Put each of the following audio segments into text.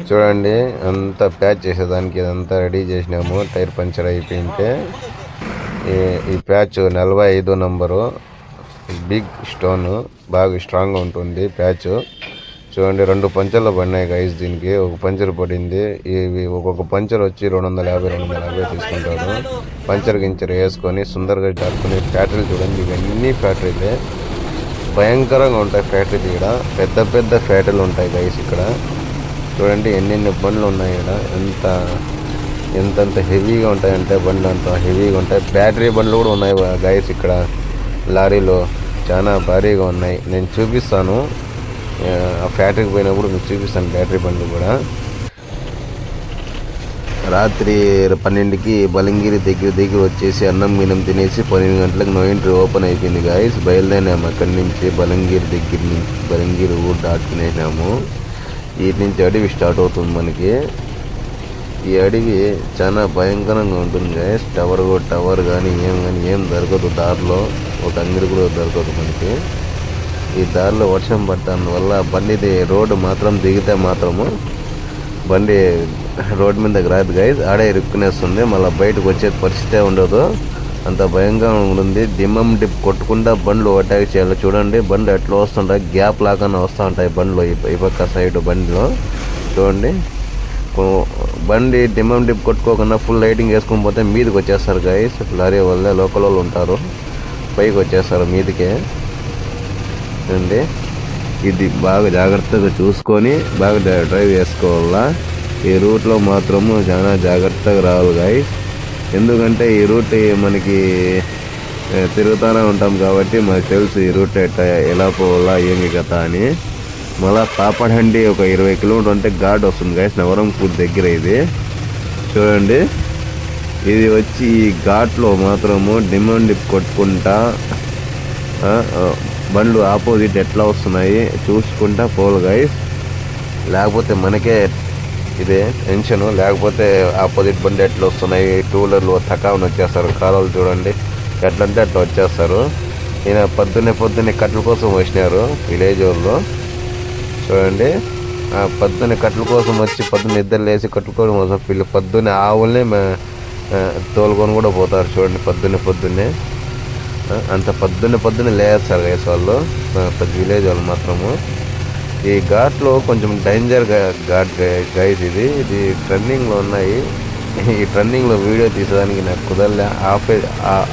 చూడండి అంతా ప్యాచ్ చేసేదానికి ఇదంతా రెడీ చేసినాము. టైర్ పంచర్ అయిపోయింటే ఈ ప్యాచ్ 45 నంబరు బిగ్ స్టోన్ బాగా స్ట్రాంగ్గా ఉంటుంది ప్యాచ్. చూడండి 2 పంచర్లు పడినాయి గైస్. దీనికి ఒక పంచర్ పడింది. ఇవి ఒక్కొక్క పంచర్ వచ్చి 250 తీసుకుంటారు. పంచర్ గించర్ వేసుకొని సుందరగా జరుపుకునే ఫ్యాక్టరీలు చూడండి. ఇవన్నీ ఫ్యాక్టరీలే భయంకరంగా ఉంటాయి. ఫ్యాక్టరీలు ఇక్కడ పెద్ద పెద్ద ఫ్యాక్టరీలు ఉంటాయి గైస్. ఇక్కడ చూడండి ఎన్నెన్ని బండ్లు ఉన్నాయి. ఇక్కడ ఎంతంత హెవీగా ఉంటాయంటే బండ్లు అంత హెవీగా ఉంటాయి. బ్యాటరీ బండ్లు కూడా ఉన్నాయి గైస్. ఇక్కడ లారీలో చాలా భారీగా ఉన్నాయి. నేను చూపిస్తాను, ఆ ఫ్యాక్టరీకి పోయినప్పుడు మీకు చూపిస్తాను బ్యాటరీ బండ్లు కూడా. రాత్రి 12కి బలంగిరి దగ్గర వచ్చేసి అన్నం గిన్నం తినేసి 12 గంటలకు నో ఎంట్రీ ఓపెన్ అయిపోయింది గాయస్. బయలుదేరినాము అక్కడి నుంచి బలంగిరి దగ్గర నుంచి. బలంగిరి ఊరు దాటుకునేసినాము. వీటి నుంచి అడవి స్టార్ట్ అవుతుంది మనకి. ఈ అడవి చాలా భయంకరంగా ఉంటుంది గాయస్. టవర్ కానీ ఏం దొరకదు దారిలో. ఒక అంగడి కూడా దొరకదు మనకి. ఈ దారిలో వర్షం పడటం వల్ల బండిది రోడ్డు మాత్రం దిగితే మాత్రము బండి రోడ్డు మీదకి రాదు గైజ్. ఆడే ఇరుక్కునేస్తుంది. మళ్ళీ బయటకు వచ్చే పరిస్థితే ఉండదు. అంత భయంగా ఉంటుంది. డిమ్మం డిప్ కొట్టుకుండా బండ్లు అటాక్ చేయాలి. చూడండి బండ్లు ఎట్లా వస్తుంటాయి, గ్యాప్ లాగానే వస్తూ ఉంటాయి బండ్లు. ఈ పక్క సైడ్ బండిలో చూడండి. బండి డిమ్మం డిప్ కొట్టుకోకుండా ఫుల్ లైటింగ్ వేసుకొని పోతే మీదకి వచ్చేస్తారు గైస్. లారీ వాళ్ళే లోకల్ వాళ్ళు ఉంటారు, పైకి వచ్చేస్తారు మీదకే. అండి ఇది బాగా జాగ్రత్తగా చూసుకొని బాగా డ్రైవ్ చేసుకోవాలా. ఈ రూట్లో మాత్రము చాలా జాగ్రత్తగా రావాలి గాయస్. ఎందుకంటే ఈ రూట్ మనకి తిరుగుతూనే ఉంటాం కాబట్టి మనకు తెలుసు ఈ రూట్ ఎలా పోవాలా ఏమి కథ అని. మళ్ళా పాపడహండి ఒక 20 కిలోమీటర్ అంటే ఘాట్ వస్తుంది గాయస్. నవరంపూర్ దగ్గర ఇది చూడండి. ఇది వచ్చి ఈ ఘాట్లో మాత్రము డిమాండ్ కొట్టుకుంటా బండ్లు ఆపోజిట్ ఎట్లా వస్తున్నాయి చూసుకుంటా పోలు గైస్. లేకపోతే మనకే ఇదే టెన్షన్. లేకపోతే ఆపోజిట్ బండి ఎట్లా వస్తున్నాయి, టూ వీలర్లు తకావని వచ్చేస్తారు. కాలాలు చూడండి ఎట్లంటే అట్లా వచ్చేస్తారు. ఈయన పొద్దున్నే కట్టెల కోసం వచ్చినారు విలేజ్ వాళ్ళు. చూడండి పొద్దున్నే కట్టెల కోసం వచ్చి పొద్దున్న నిద్ర లేసి కట్టుకోవడం కోసం వీళ్ళు పొద్దున్నే ఆవుల్ని తోలుకొని కూడా పోతారు. చూడండి పొద్దున్నే అంత పొద్దున్నే లేస్తారు గైస్ వాళ్ళు, పెద్ద విలేజ్ వాళ్ళు మాత్రము. ఈ ఘాట్లో కొంచెం డేంజర్ ఘాట్ గైస్. ఇది టర్నింగ్లో ఉన్నాయి. ఈ టర్నింగ్లో వీడియో తీసేదానికి నాకు కుదరలే.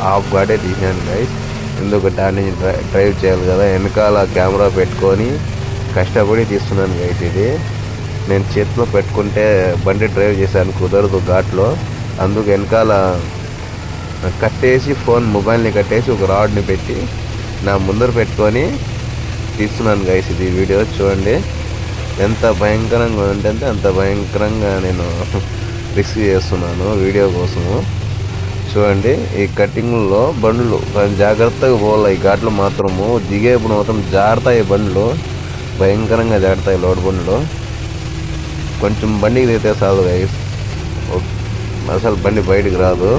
హాఫ్ ఘాటే తీసాను గైస్. ఎందుకంటే దాన్ని డ్రైవ్ చేయాలి కదా, వెనకాల కెమెరా పెట్టుకొని కష్టపడి తీస్తున్నాను గైస్. ఇది నేను చేతిలో పెట్టుకుంటే బండి డ్రైవ్ చేశాను కుదరదు ఘాట్లో. అందుకు వెనకాల కట్టేసి మొబైల్ని కట్టేసి ఒక రాడ్ని పెట్టి నా ముందర పెట్టుకొని తీస్తున్నాను గైస్. ఇది వీడియో చూడండి ఎంత భయంకరంగా ఉంటే అంత భయంకరంగా నేను రిస్క్ చేస్తున్నాను వీడియో కోసము. చూడండి ఈ కటింగ్లో బండ్లు జాగ్రత్తగా పోవాలి. ఈ ఘాట్లు మాత్రము దిగేప్పుడు మాత్రం జారుతాయి బండ్లు, భయంకరంగా జారుతాయి లోడ్ బండ్లు. కొంచెం బండికి దిగితే చాలు గైస్, అసలు బండి బయటికి రాదు.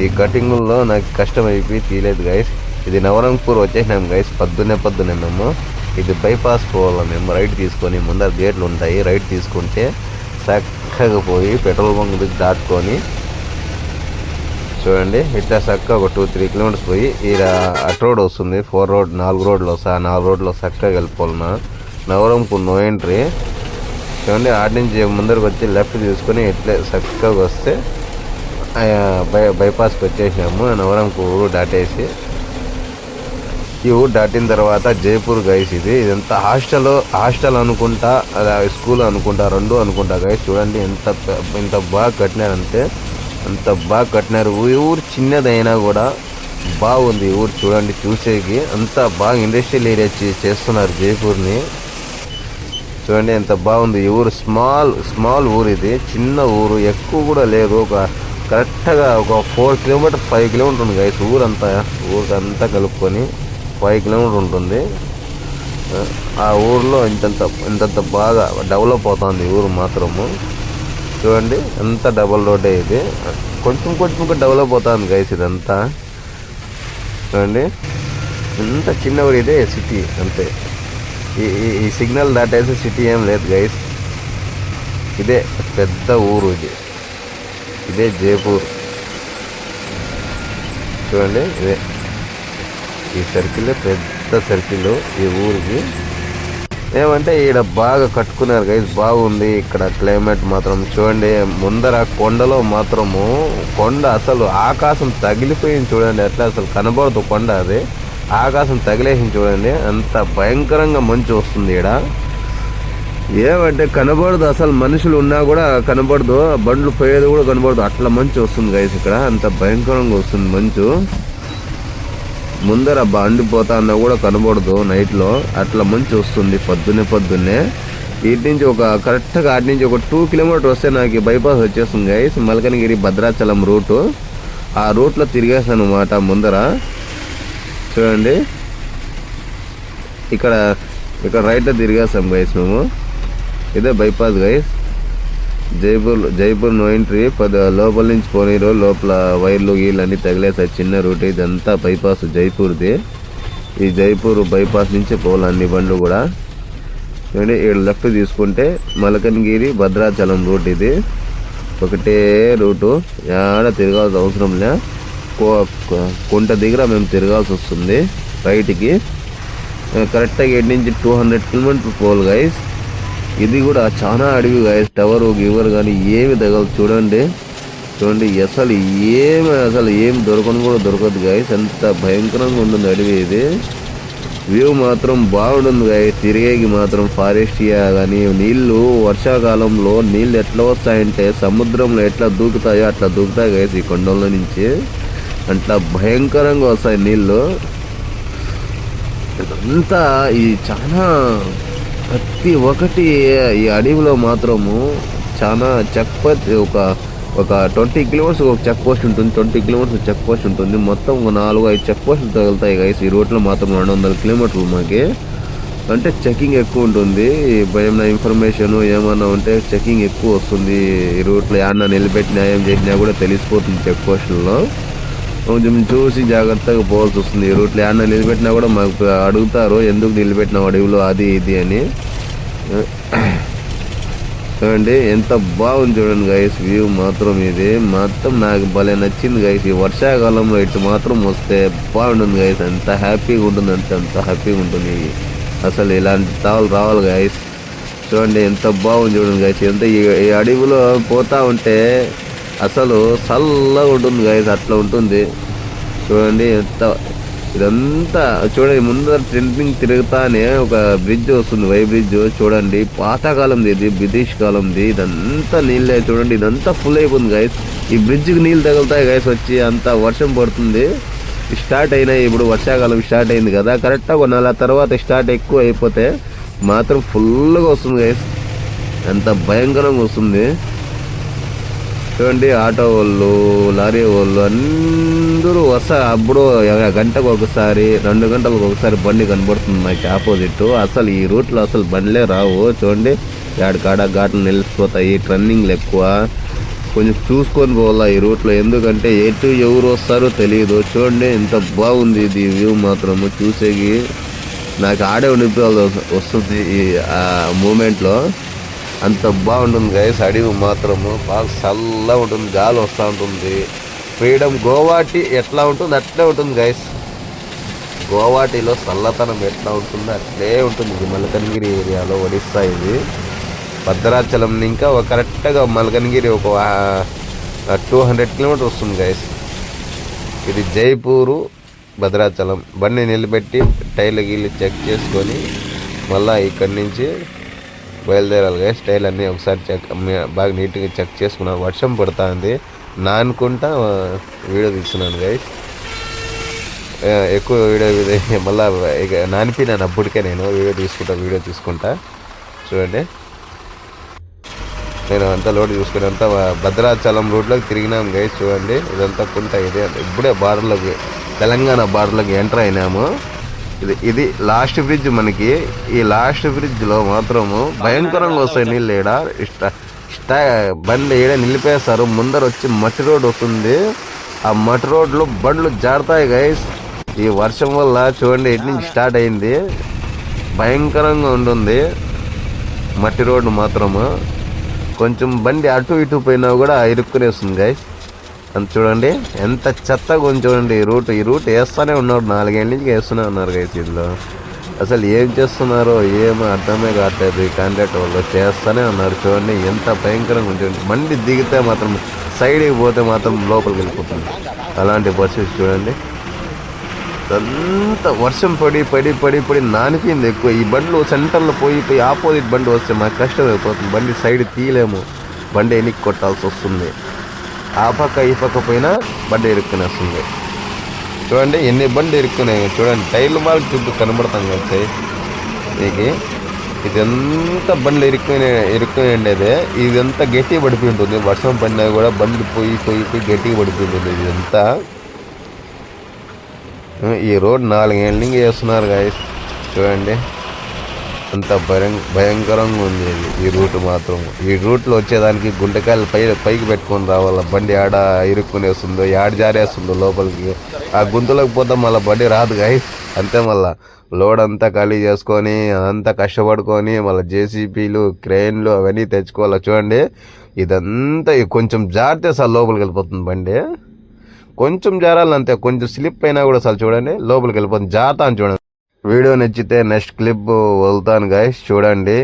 ఈ కటింగుల్లో నాకు కష్టం అయిపోయి తీయలేదు గైస్. ఇది నవరంపూర్ వచ్చేసినాం గైస్ పొద్దున్నే మేము. ఇది బైపాస్ పోవాలి మేము. రైట్ తీసుకొని ముందర గేట్లు ఉంటాయి, రైట్ తీసుకుంటే చక్కగా పోయి పెట్రోల్ బంక్ దగ్గర దాటుకొని చూడండి ఇట్లా చక్కగా ఒక 2-3 కిలోమీటర్స్ పోయి ఇలా అట్ రోడ్ వస్తుంది. 4 రోడ్లు వస్తాయి. ఆ 4 రోడ్లో చక్కగా వెళ్ళిపోవాలన్నా. నవరంపూర్ నో ఎంట్రీ చూడండి. ఆడి నుంచి ముందరకు వచ్చి లెఫ్ట్ తీసుకొని ఇట్లే చక్కగా వస్తే బైపాస్కి వచ్చేసినాము. నవరంపూర్ ఊరు దాటేసి ఈ ఊరు దాటిన తర్వాత జైపూర్ గైస్. ఇదంతా హాస్టల్ అనుకుంటా, స్కూల్ అనుకుంటా, రెండు అనుకుంటా గైస్. చూడండి ఎంత బాగా కట్టినారంటే అంత బాగా కట్టినారు. ఊరు చిన్నదైనా కూడా బాగుంది ఊరు చూడండి చూసేకి. అంత బాగా ఇండస్ట్రియల్ ఏరియా చేస్తున్నారు జైపూర్ని. చూడండి ఎంత బాగుంది ఈ ఊరు. స్మాల్ ఊరు. ఇది చిన్న ఊరు, ఎక్కువ కూడా లేదు. కరెక్ట్గా ఒక 4 కిలోమీటర్ 5 కిలోమీటర్ ఉంది గైస్ ఊరంతా కలుపుకొని 5 కిలోమీటర్ ఉంటుంది. ఆ ఊరిలో ఇంతంత బాగా డెవలప్ అవుతుంది ఊరు మాత్రము. చూడండి ఎంత డబల్ రోడ్డే ఇది. కొంచెం డెవలప్ అవుతుంది గైస్ ఇదంతా. చూడండి ఇంత చిన్న ఊరు ఇదే సిటీ అంతే. ఈ సిగ్నల్ దాటేసి సిటీ ఏం లేదు గైస్. ఇదే పెద్ద ఊరు, ఇదే జైపూర్. చూడండి, ఇదే ఈ సర్కిల్ పెద్ద సర్కిల్ ఈ ఊరికి. ఏమంటే ఈడ బాగా కట్టుకున్నారు గైస్, బాగుంది ఇక్కడ క్లైమేట్ మాత్రం. చూడండి ముందర కొండలో మాత్రము, కొండ అసలు ఆకాశం తగిలిపోయింది చూడండి, అట్లా అసలు కనబడదు కొండ, అది ఆకాశం తగిలేసింది చూడండి. అంత భయంకరంగా మంచు వస్తుంది ఈడ. ఏమంటే కనబడదు అసలు, మనుషులు ఉన్నా కూడా కనబడదు, బండ్లు పోయేది కూడా కనబడదు, అట్లా మంచు వస్తుంది గైస్ ఇక్కడ. అంత భయంకరంగా వస్తుంది మంచు. ముందర బండిపోతా అన్నా కూడా కనబడదు నైట్లో, అట్లా మంచి వస్తుంది పొద్దున్నే. ఇటు నుంచి కరెక్ట్గా అటు నుంచి ఒక 2 కిలోమీటర్ వస్తే నాకు బైపాస్ వచ్చేస్తుంది గైస్, మల్కనగిరి భద్రాచలం రూటు. ఆ రూట్లో తిరిగేసాను అన్నమాట ముందర. చూడండి ఇక్కడ రైట్లో తిరిగేస్తాం గైస్ మేము. ఇదే bypass guys. Jaipur no entry. లోపల నుంచి పోనీరు, లోపల వైర్లు గీళ్ళు అన్నీ తగిలేసాయి, చిన్న రూట్. ఇదంతా బైపాస్ జైపూర్ది. ఈ జైపూర్ బైపాస్ నుంచి పోవాలి అన్ని బండ్లు కూడా. చూడండి ఇక్కడ లెఫ్ట్ తీసుకుంటే మల్కనగిరి భద్రాచలం రూట్. ఇది ఒకటే రూటు, ఏడ తిరగాల్సిన అవసరం లే. కొంట దగ్గర మేము తిరగాల్సి వస్తుంది రైట్కి. కరెక్ట్గా 8 నుంచి 200 కిలోమీటర్ పోవాలి గైస్. ఇది కూడా చాలా అడవి గైస్, టవర్ గివర్ కానీ ఏమి తగలదు. చూడండి అసలు ఏమి దొరకను కూడా దొరకదు గైస్, ఎంత భయంకరంగా ఉంటుంది అడవి ఇది. వ్యూ మాత్రం బాగుంటుంది గైస్, తిరిగేకి మాత్రం. ఫారెస్ట్ కానీ నీళ్లు వర్షాకాలంలో నీళ్ళు ఎట్లా వస్తాయంటే సముద్రంలో ఎట్లా దూకుతాయో అట్లా దూకుతాయి గైస్ ఈ కొండల నుంచి, అట్లా భయంకరంగా వస్తాయి నీళ్ళు. ఇదంతా ఈ చాలా ప్రతి ఒక్కటి ఈ అడవిలో మాత్రము చాలా చెక్ పోస్ట్, ఒక 20 కిలోమీటర్స్ ఒక చెక్ పోస్ట్ ఉంటుంది, 20 కిలోమీటర్స్ చెక్ పోస్ట్ ఉంటుంది. మొత్తం 4-5 చెక్ పోస్టులు తగులుతాయి గైస్ ఈ రూట్లో మాత్రం. 200 కిలోమీటర్లు మాకి. అంటే చెకింగ్ ఎక్కువ ఉంటుంది, భయం ఇన్ఫర్మేషన్ ఏమన్నా ఉంటే చెకింగ్ ఎక్కువ వస్తుంది ఈ రూట్లో. ఏమన్నా నిలబెట్టినా ఏం చేసినా కూడా తెలిసిపోతుంది చెక్ పోస్టుల్లో. కొంచెం చూసి జాగ్రత్తగా పోవాల్సి వస్తుంది ఈ రూట్లో. ఏమన్నా నిలబెట్టినా కూడా మాకు అడుగుతారు, ఎందుకు నిలబెట్టినావు అడవిలో అది ఇది అని. చూడండి ఎంత బాగుంది చూడండి గైస్ వ్యూ మాత్రం. ఇది మొత్తం నాకు భలే నచ్చింది గైస్. ఈ వర్షాకాలంలో ఇటు మాత్రం వస్తే బాగుంటుంది గైస్, ఎంత హ్యాపీగా ఉంటుంది అంటే అంత హ్యాపీగా ఉంటుంది. అసలు ఇలాంటి తావులు రావాలి గైస్. చూడండి ఎంత బాగుంది చూడండి గైస్. ఎంత ఈ అడవిలో పోతా ఉంటే అసలు చల్లగా ఉంటుంది గైస్, అట్లా ఉంటుంది. చూడండి ఎంత ఇదంతా. చూడండి ముందర ట్రెండింగ్ తిరుగుతానే ఒక బ్రిడ్జ్ వస్తుంది, వై బ్రిడ్జ్. చూడండి పాతకాలంది, ఇది బ్రిటిష్ కాలంది. ఇదంతా నీళ్ళే చూడండి, ఇదంతా ఫుల్ అయిపోతుంది గైస్. ఈ బ్రిడ్జ్కి నీళ్ళు తగులుతాయి గైస్ వచ్చి, అంత వర్షం పడుతుంది. స్టార్ట్ అయినాయి ఇప్పుడు, వర్షాకాలం స్టార్ట్ అయింది కదా, కరెక్ట్గా 1 నెల తర్వాత స్టార్ట్ ఎక్కువ అయిపోతే మాత్రం ఫుల్గా వస్తుంది గైస్, ఎంత భయంకరంగా వస్తుంది. చూడండి ఆటో వాళ్ళు, లారీ వాళ్ళు అందరూ వస్తారు. అప్పుడు గంటకు ఒకసారి 2 గంటలకు ఒకసారి బండి కనబడుతుంది నాకు ఆపోజిట్. అసలు ఈ రూట్లో అసలు బండ్లే రావు. చూడండి కాడ ఘాట్లు నిలిచిపోతాయి, టర్నింగ్లు ఎక్కువ. కొంచెం చూసుకొని పోవాలా ఈ రూట్లో, ఎందుకంటే ఎటు ఎవరు వస్తారో తెలియదు. చూడండి ఎంత బాగుంది ఇది వ్యూ మాత్రము. చూసేకి నాకు ఆడే ఉండిపోవాల్సి వస్తుంది ఈ మూమెంట్లో, అంత బాగుంటుంది గైస్. అడవి మాత్రము బాగా చల్లగా ఉంటుంది, గాలి వస్తూ ఉంటుంది. ఫ్రీడమ్ గోవాటి ఎట్లా ఉంటుంది అట్లే ఉంటుంది గైస్. గోవాటిలో చల్లతనం ఎట్లా ఉంటుందో అట్లే ఉంటుంది. ఇది మల్కనగిరి ఏరియాలో, ఒడిస్సా. ఇది భద్రాచలం ఇంకా కరెక్ట్గా మల్కనగిరి ఒక 200 కిలోమీటర్ వస్తుంది గైస్. ఇది జైపూరు భద్రాచలం. బండి నిలబెట్టి టైర్లు గీళ్ళు చెక్ చేసుకొని మళ్ళీ ఇక్కడి నుంచి బయలుదేరాలి గైస్. టైర్లు అన్నీ ఒకసారి బాగా నీట్గా చెక్ చేసుకున్నాను. వర్షం పడుతుంది, నానుకుంటా వీడియో తీస్తున్నాను గైస్. ఎక్కువ వీడియో మళ్ళీ ఇక నానిపోయినాను అప్పటికే. నేను వీడియో తీసుకుంటా. చూడండి నేను అంతా లోడ్ చూసుకుని అంతా భద్రాచలం రూట్లోకి తిరిగినాము గైస్. చూడండి ఇదంతా కుంట. ఇదే ఇప్పుడే బార్డర్లోకి, తెలంగాణ బార్డర్లోకి ఎంటర్ అయినాము. ఇది లాస్ట్ బ్రిడ్జ్ మనకి. ఈ లాస్ట్ బ్రిడ్జ్లో మాత్రము భయంకరంగా వస్తాయి నీళ్ళు. బండి ఈడ నిలిపేస్తారు. ముందర వచ్చి మట్టి రోడ్ వస్తుంది. ఆ మట్టి రోడ్లో బండ్లు జారుతాయి గైస్. ఈ వర్షం వల్ల చూడండి ఎటు నుంచి స్టార్ట్ అయింది, భయంకరంగా ఉంటుంది మట్టి రోడ్డు మాత్రము. కొంచెం బండి అటు ఇటు పోయినా కూడా ఇరుక్కునేస్తుంది గైస్. అంత చూడండి ఎంత చెత్తగా ఉంది చూడండి. ఈ రూట్ వేస్తూనే ఉన్నారు, 4 ఏళ్ళ నుంచి వేస్తూనే ఉన్నారు గైస్. ఇందులో అసలు ఏం చేస్తున్నారో ఏమో అర్థమే కావట్లేదు. ఈ కాంట్రాక్ట్ వాళ్ళు చేస్తూనే ఉన్నారు. చూడండి ఎంత భయంకరంగా ఉంటుంది. బండి దిగితే మాత్రం సైడ్కి పోతే మాత్రం లోపలికి వెళ్ళిపోతుంది. అలాంటి పరిస్థితి చూడండి. అంత వర్షం పడి పడి పడి పడి నానిపోయింది ఎక్కువ. ఈ బండ్లు సెంటర్లో పోయి ఆపోజిట్ బండి వస్తే మాకు కష్టం అయిపోతుంది. బండి సైడ్ తీయలేము, బండి ఎనికి కొట్టాల్సి వస్తుంది. ఆ పక్క ఈ పక్క పోయినా బండి ఇరుక్కునేస్తుంది. చూడండి ఎన్ని బండి ఇరుక్కున్నాయి చూడండి. టైర్లు మార్క్ చుట్టూ కనబడతాం కదా మీకు. ఇదంతా బండ్లు ఇరుక్కుని ఉండేదే. ఇదంతా గట్టిగా పడిపోయి ఉంటుంది. వర్షం పడినా కూడా బండి పోయి పోయి పోయి గట్టిగా పడిపోయి ఉంటుంది. ఇదంతా ఈ రోడ్ 4 ఏళ్ళ నుంచి వేస్తున్నారు గాయస్. చూడండి అంత భయంకరంగా ఉంది ఈ రూట్ మాత్రం. ఈ రూట్లో వచ్చేదానికి గుంటకాయలు పైకి పెట్టుకొని రావాల. బండి ఆడ ఇరుక్కునేస్తుందో, ఆడ జారేస్తుందో లోపలికి. ఆ గుంతలోకి పోతే మళ్ళీ బండి రాదు గాయస్. అంతే మళ్ళీ లోడ్ అంతా ఖాళీ చేసుకొని అంతా కష్టపడుకొని మళ్ళీ జేసీబీలు క్రెయిన్లు అవన్నీ తెచ్చుకోవాలి. చూడండి ఇదంతా కొంచెం జారితే సార్ లోపలికి వెళ్ళిపోతుంది బండి. కొంచెం జారాలంతే, కొంచెం స్లిప్ అయినా కూడా సార్ చూడండి లోపలికి వెళ్ళిపోతుంది. జారుతాను చూడండి. వీడియో నచ్చితే నెక్స్ట్ క్లిప్ వదులుతాను గైస్, చూడండి.